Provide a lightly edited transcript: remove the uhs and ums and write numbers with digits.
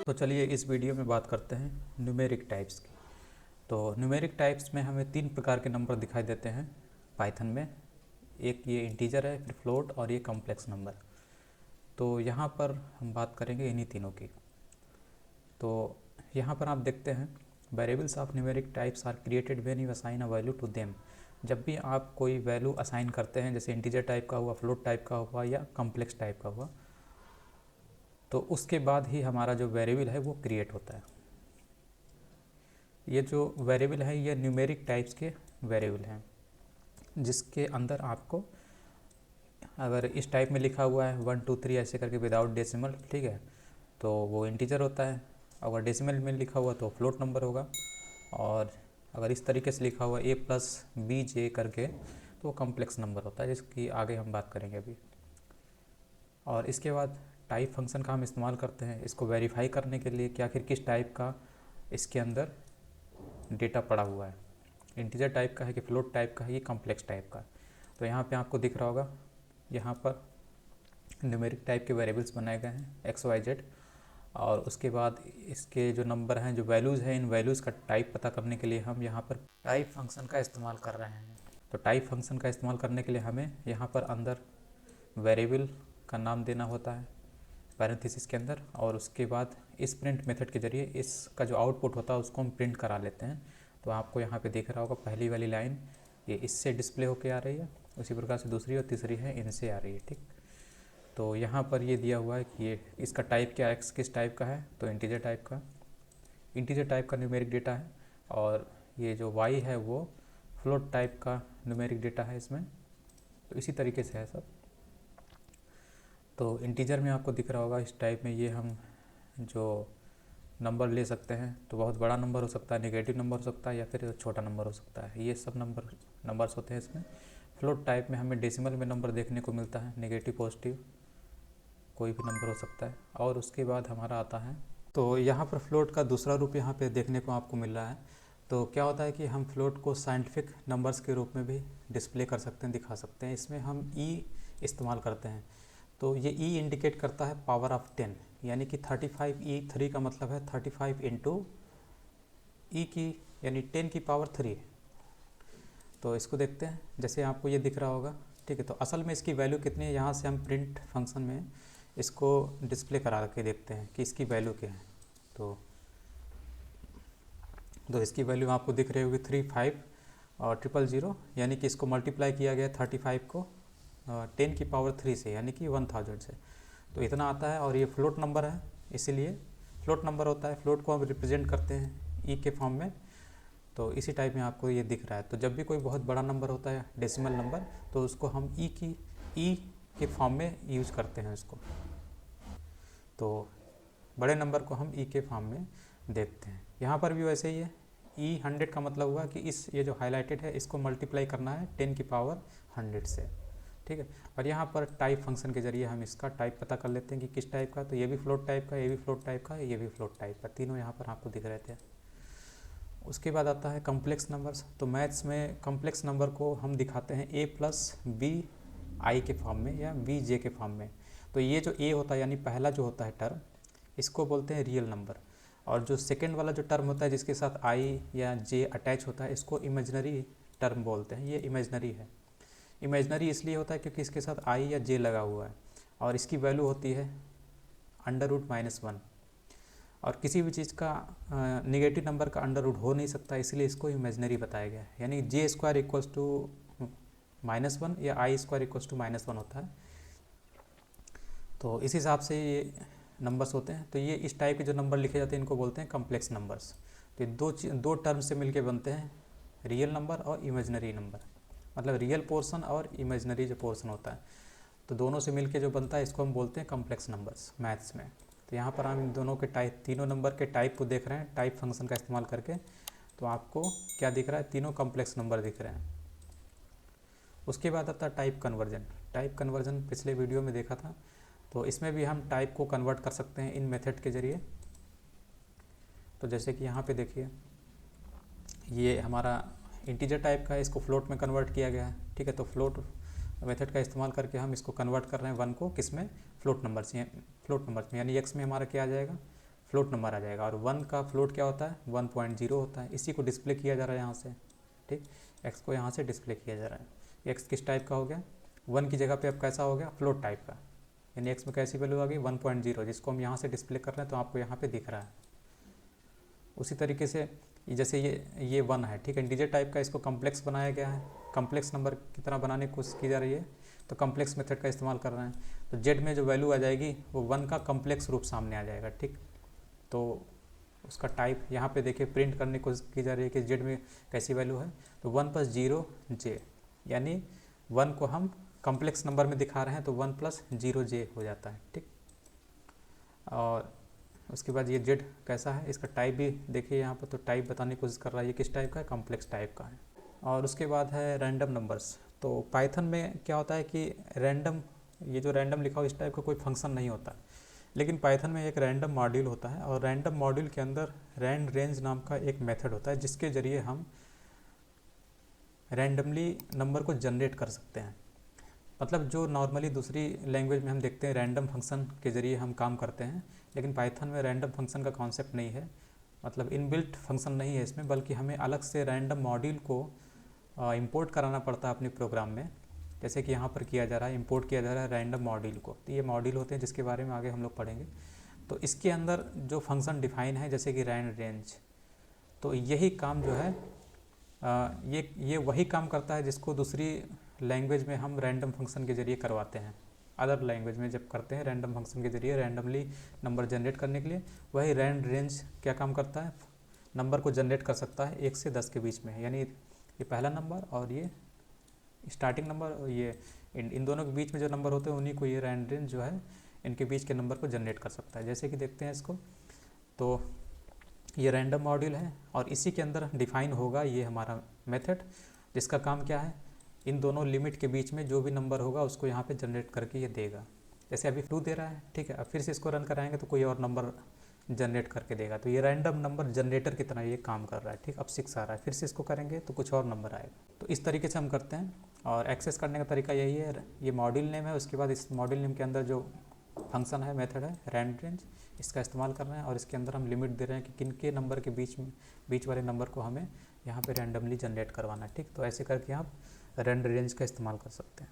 तो चलिए इस वीडियो में बात करते हैं न्यूमेरिक टाइप्स की। तो न्यूमेरिक टाइप्स में हमें 3 प्रकार के नंबर दिखाई देते हैं पाइथन में। एक ये इंटीजर है, फिर फ्लोट और ये कॉम्प्लेक्स नंबर। तो यहाँ पर हम बात करेंगे इन्हीं तीनों की। तो यहाँ पर आप देखते हैं variables of numeric types are created when you assign a value to them. जब भी आप कोई वैल्यू असाइन करते हैं, जैसे इंटीजर टाइप का हुआ, फ्लोट टाइप का हुआ या कॉम्प्लेक्स टाइप का हुआ, तो उसके बाद ही हमारा जो वेरिएबल है वो क्रिएट होता है। ये जो वेरिएबल है ये न्यूमेरिक टाइप्स के वेरिएबल हैं, जिसके अंदर आपको अगर इस टाइप में लिखा हुआ है 1 2 3 ऐसे करके विदाउट डेसिमल, ठीक है, तो वो इंटीजर होता है। अगर डेसिमल में लिखा हुआ तो फ्लोट नंबर होगा। और अगर इस तरीके से लिखा हुआ a+bj करके तो वो कॉम्प्लेक्स नंबर होता है, जिसकी आगे हम बात करेंगे अभी। और इसके बाद टाइप फंक्शन का हम इस्तेमाल करते हैं इसको वेरीफाई करने के लिए कि आखिर किस टाइप का इसके अंदर डेटा पड़ा हुआ है, इंटीजर टाइप का है कि फ्लोट टाइप का है, ये कॉम्प्लेक्स टाइप का। तो यहाँ पे आपको दिख रहा होगा, यहाँ पर न्यूमेरिक टाइप के वेरिएबल्स बनाए गए हैं XYZ। और उसके बाद इसके जो नंबर हैं, जो वैल्यूज़ हैं, इन वैल्यूज़ का टाइप पता करने के लिए हम यहाँ पर टाइप फंक्शन का इस्तेमाल कर रहे हैं। तो टाइप फंक्शन का इस्तेमाल करने के लिए हमें यहाँ पर अंदर वेरिएबल का नाम देना होता है पैरेंथेसिस के अंदर, और उसके बाद इस प्रिंट मेथड के जरिए इसका जो आउटपुट होता है उसको हम प्रिंट करा लेते हैं। तो आपको यहाँ पे दिख रहा होगा पहली वाली लाइन ये इससे डिस्प्ले होके आ रही है, उसी प्रकार से दूसरी और तीसरी है इनसे आ रही है, ठीक। तो यहाँ पर ये दिया हुआ है कि ये इसका टाइप क्या x किस टाइप का है, तो इंटीजर टाइप का न्यूमेरिक डेटा है। और ये जो y है वो फ्लोट टाइप का न्यूमेरिक डेटा है इसमें। तो इसी तरीके से है सब। तो इंटीजर में आपको दिख रहा होगा इस टाइप में ये हम जो नंबर ले सकते हैं, तो बहुत बड़ा नंबर हो सकता है, नेगेटिव नंबर हो सकता है, या फिर छोटा नंबर हो सकता है। ये सब नंबर्स होते हैं इसमें। फ्लोट टाइप में हमें डेसिमल में नंबर देखने को मिलता है, नेगेटिव पॉजिटिव कोई भी नंबर हो सकता है। और उसके बाद हमारा आता है, तो यहाँ पर फ्लोट का दूसरा रूप यहाँ पे देखने को आपको मिल रहा है। तो क्या होता है कि हम फ्लोट को साइंटिफिक नंबर्स के रूप में भी डिस्प्ले कर सकते हैं, दिखा सकते हैं। इसमें हम इस्तेमाल करते हैं। तो ये इंडिकेट करता है पावर ऑफ 10, यानी कि 35 3 का मतलब है 35 इंटू की यानी 10 की पावर 3। तो इसको देखते हैं, जैसे आपको ये दिख रहा होगा, ठीक है। तो असल में इसकी वैल्यू कितनी है, यहाँ से हम प्रिंट फंक्शन में इसको डिस्प्ले करा के देखते हैं कि इसकी वैल्यू क्या है। तो इसकी वैल्यू आपको दिख रही होगी 35,000, यानी कि इसको मल्टीप्लाई किया गया 35 को 10 की पावर 3 से, यानी कि 1000 से, तो इतना आता है। और ये फ्लोट नंबर है, इसीलिए फ्लोट नंबर होता है। फ्लोट को हम रिप्रेजेंट करते हैं के फॉर्म में। तो इसी टाइप में आपको ये दिख रहा है। तो जब भी कोई बहुत बड़ा नंबर होता है, डेसिमल नंबर, तो उसको हम ई के फॉर्म में यूज़ करते हैं उसको। तो बड़े नंबर को हम के फॉर्म में देखते हैं। यहाँ पर भी वैसे ही है। 100 का मतलब हुआ कि ये जो हाईलाइटेड है इसको मल्टीप्लाई करना है 10 की पावर 100 से, ठीक है। और यहाँ पर टाइप फंक्शन के जरिए हम इसका टाइप पता कर लेते हैं कि किस टाइप का। तो ये भी फ्लोट टाइप का, ये भी फ्लोट टाइप का, ये भी फ्लोट टाइप का, तीनों यहाँ पर आपको दिख रहे थे। उसके बाद आता है कॉम्प्लेक्स नंबर्स। तो मैथ्स में कॉम्प्लेक्स नंबर को हम दिखाते हैं a+bi के फॉर्म में या bj के फॉर्म में। तो ये जो a होता है, यानी पहला जो होता है टर्म, इसको बोलते हैं रियल नंबर। और जो सेकेंड वाला जो टर्म होता है जिसके साथ i या j अटैच होता है, इसको इमेजनरी टर्म बोलते हैं। ये इमेजनरी है। इमेजनरी इसलिए होता है क्योंकि इसके साथ i या j लगा हुआ है, और इसकी वैल्यू होती है √-1। और किसी भी चीज़ का नेगेटिव नंबर का अंडर रूट हो नहीं सकता, इसलिए इसको इमेजनरी बताया गया है। यानी j² = -1 या i² = -1 होता है। तो इस हिसाब से ये नंबर्स होते हैं। तो ये इस टाइप के जो नंबर लिखे जाते हैं इनको बोलते हैं कॉम्प्लेक्स नंबर्स। तो ये दो टर्म से मिलके बनते हैं, रियल नंबर और इमेजनरी नंबर, मतलब रियल पोर्शन और इमेजनरी जो पोर्शन होता है, तो दोनों से मिलके जो बनता है इसको हम बोलते हैं कॉम्प्लेक्स नंबर्स मैथ्स में। तो यहाँ पर हम इन दोनों के टाइप, तीनों नंबर के टाइप को देख रहे हैं टाइप फंक्शन का इस्तेमाल करके। तो आपको क्या दिख रहा है, तीनों कॉम्प्लेक्स नंबर दिख रहे हैं। उसके बाद आता है टाइप कन्वर्जन। टाइप कन्वर्जन पिछले वीडियो में देखा था। तो इसमें भी हम टाइप को कन्वर्ट कर सकते हैं इन मेथड के ज़रिए। तो जैसे कि यहाँ पे देखिए, ये हमारा इंटीजर टाइप का है, इसको फ्लोट में कन्वर्ट किया गया है, ठीक है। तो फ्लोट मेथड का इस्तेमाल करके हम इसको कन्वर्ट कर रहे हैं 1 को किस में, फ्लोट नंबर में। यानी x में हमारा क्या आ जाएगा फ्लोट नंबर आ जाएगा। और 1 का फ्लोट क्या होता है, 1.0 होता है। इसी को डिस्प्ले किया जा रहा है यहाँ से, ठीक, x को यहाँ से डिस्प्ले किया जा रहा है। x किस टाइप का हो गया, 1 की जगह पे अब कैसा हो गया, फ्लोट टाइप का, यानी x में कैसी वैल्यू आ गई 1.0, जिसको हम यहाँ से डिस्प्ले कर रहे हैं तो आपको यहाँ पे दिख रहा है। उसी तरीके से जैसे ये 1 है, ठीक है, इंटीजर टाइप का, इसको कम्प्लेक्स बनाया गया है, कम्प्लेक्स नंबर की तरह बनाने की कोशिश की जा रही है, तो कम्प्लेक्स मेथड का इस्तेमाल कर रहे हैं। तो जेड में जो वैल्यू आ जाएगी वो 1 का कम्प्लेक्स रूप सामने आ जाएगा, ठीक। तो उसका टाइप यहाँ पे देखिए प्रिंट करने की कोशिश की जा रही है कि जेड में कैसी वैल्यू है, तो 1 + 0 j, यानी 1 को हम कम्प्लेक्स नंबर में दिखा रहे हैं तो 1 + 0 j हो जाता है, ठीक। और उसके बाद ये जेड कैसा है, इसका टाइप भी देखिए यहाँ पर, तो टाइप बताने की कोशिश कर रहा है, ये किस टाइप का है, कम्प्लेक्स टाइप का है। और उसके बाद है रैंडम नंबर्स। तो पाइथन में क्या होता है कि रैंडम, ये जो रैंडम लिखा हो इस टाइप का कोई फंक्शन नहीं होता, लेकिन पाइथन में एक रैंडम मॉड्यूल होता है, और रैंडम मॉड्यूल के अंदर रैंड रेंज नाम का एक मेथड होता है, जिसके ज़रिए हम रैंडमली नंबर को जनरेट कर सकते हैं। मतलब जो नॉर्मली दूसरी लैंग्वेज में हम देखते हैं रैंडम फंक्शन के ज़रिए हम काम करते हैं, लेकिन पाइथन में रैंडम फंक्शन का कॉन्सेप्ट नहीं है, मतलब इनबिल्ट फंक्शन नहीं है इसमें, बल्कि हमें अलग से रैंडम मॉड्यूल को इंपोर्ट कराना पड़ता है अपने प्रोग्राम में। जैसे कि यहाँ पर किया जा रहा है, इंपोर्ट किया जा रहा है रैंडम मॉड्यूल को। तो ये मॉड्यूल होते हैं जिसके बारे में आगे हम लोग पढ़ेंगे। तो इसके अंदर जो फंक्शन डिफाइन है जैसे कि रैंड रेंज, तो यही काम जो है ये वही काम करता है जिसको दूसरी लैंग्वेज में हम रैंडम फंक्शन के ज़रिए करवाते हैं। अदर लैंग्वेज में जब करते हैं रैंडम फंक्शन के ज़रिए रैंडमली नंबर जनरेट करने के लिए, वही रैंड रेंज क्या काम करता है, नंबर को जनरेट कर सकता है 1 से 10 के बीच में, यानी ये पहला नंबर और ये स्टार्टिंग नंबर, और ये इन दोनों के बीच में जो नंबर होते हैं उन्हीं को ये रैंड रेंज जो है इनके बीच के नंबर को जनरेट कर सकता है। जैसे कि देखते हैं इसको, तो ये रैंडम मॉड्यूल है और इसी के अंदर डिफाइन होगा ये हमारा मेथड, जिसका काम क्या है, इन दोनों लिमिट के बीच में जो भी नंबर होगा उसको यहाँ पे जनरेट करके ये देगा। जैसे अभी 2 दे रहा है, ठीक है, अब फिर से इसको रन कराएंगे तो कोई और नंबर जनरेट करके देगा। तो ये रैंडम नंबर जनरेटर की तरह ये काम कर रहा है, ठीक। अब 6 आ रहा है, फिर से इसको करेंगे तो कुछ और नंबर आएगा। तो इस तरीके से हम करते हैं, और एक्सेस करने का तरीका यही है, ये मॉड्यूल नेम है, उसके बाद इस मॉड्यूल नेम के अंदर जो फंक्शन है, मेथड है रैंड रेंज, इसका इस्तेमाल कर रहे हैं, और इसके अंदर हम लिमिट दे रहे हैं कि किन के नंबर के बीच वाले नंबर को हमें यहाँ पे रैंडमली जनरेट करवाना है, ठीक। तो ऐसे करके आप रैंड रेंज का इस्तेमाल कर सकते हैं।